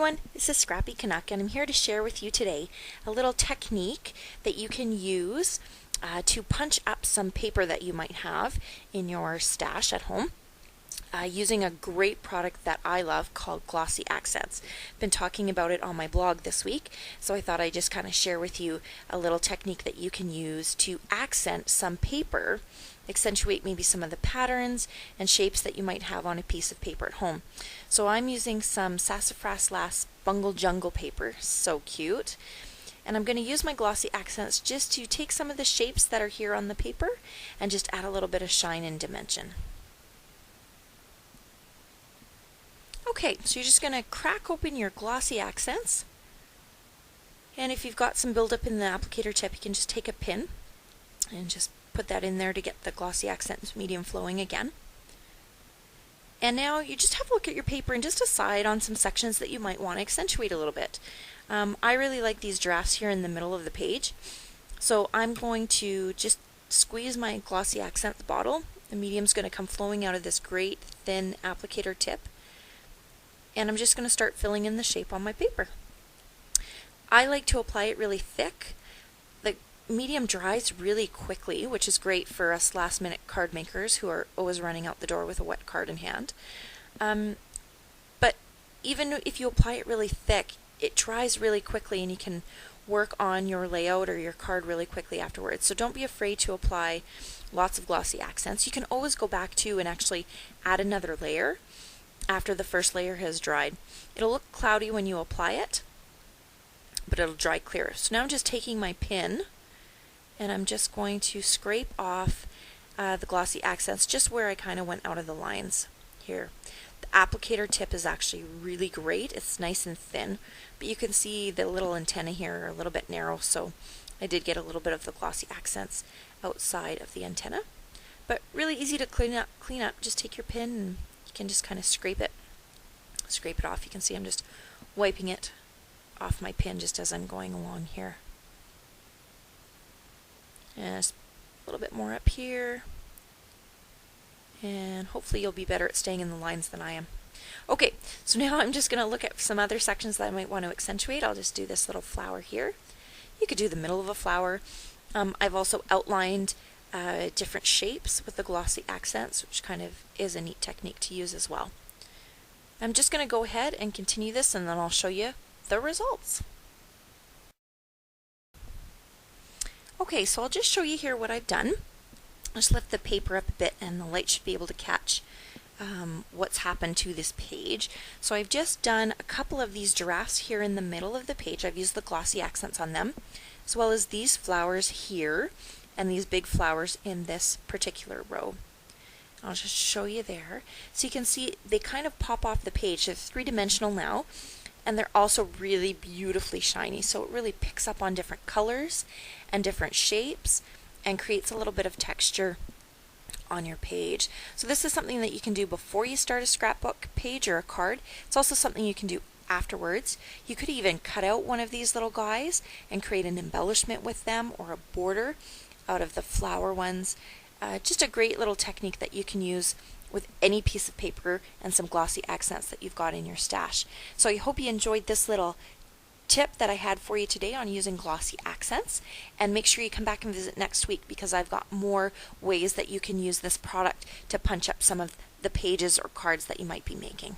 everyone, this is Scrappy Canuck and I'm here to share with you today a little technique that you can use to punch up some paper that you might have in your stash at home using a great product that I love called Glossy Accents. Been talking about it on my blog this week, so I thought I'd just kind of share with you a little technique that you can use to accent some paper, accentuate maybe some of the patterns and shapes that you might have on a piece of paper at home. So I'm using some Sassafras Lass Bungle Jungle paper, so cute. And I'm going to use my Glossy Accents just to take some of the shapes that are here on the paper and just add a little bit of shine and dimension. Okay, so you're just going to crack open your Glossy Accents, and if you've got some buildup in the applicator tip, you can just take a pin and just put that in there to get the Glossy Accents medium flowing again. And now you just have a look at your paper and just decide on some sections that you might want to accentuate a little bit. I really like these drafts here in the middle of the page, so I'm going to just squeeze my Glossy Accents bottle. The medium's going to come flowing out of this great thin applicator tip, and I'm just going to start filling in the shape on my paper. I like to apply it really thick. The medium dries really quickly, which is great for us last-minute card makers who are always running out the door with a wet card in hand. But even if you apply it really thick, it dries really quickly and you can work on your layout or your card really quickly afterwards. So don't be afraid to apply lots of Glossy Accents. You can always go back to and actually add another layer after the first layer has dried. It'll look cloudy when you apply it, but it'll dry clear. So now I'm just taking my pin and I'm just going to scrape off the Glossy Accents just where I kind of went out of the lines here. The applicator tip is actually really great. It's nice and thin, but you can see the little antennae here are a little bit narrow, so I did get a little bit of the Glossy Accents outside of the antenna. But really easy to clean up. Just take your pin and you can just kind of scrape it off. You can see I'm just wiping it off my pin just as I'm going along here. And just a little bit more up here. And hopefully you'll be better at staying in the lines than I am. Okay, so now I'm just going to look at some other sections that I might want to accentuate. I'll just do this little flower here. You could do the middle of a flower. I've also outlined different shapes with the Glossy Accents, which kind of is a neat technique to use as well. I'm just going to go ahead and continue this, and then I'll show you the results. Okay, so I'll just show you here what I've done. I'll just lift the paper up a bit and the light should be able to catch what's happened to this page. So I've just done a couple of these giraffes here in the middle of the page. I've used the Glossy Accents on them, as well as these flowers here and these big flowers in this particular row. I'll just show you there. So you can see they kind of pop off the page. They're three-dimensional now, and they're also really beautifully shiny, so it really picks up on different colors and different shapes and creates a little bit of texture on your page. So this is something that you can do before you start a scrapbook page or a card. It's also something you can do afterwards. You could even cut out one of these little guys and create an embellishment with them or a border out of the flower ones. Just a great little technique that you can use with any piece of paper and some Glossy Accents that you've got in your stash. So I hope you enjoyed this little tip that I had for you today on using Glossy Accents, and make sure you come back and visit next week because I've got more ways that you can use this product to punch up some of the pages or cards that you might be making.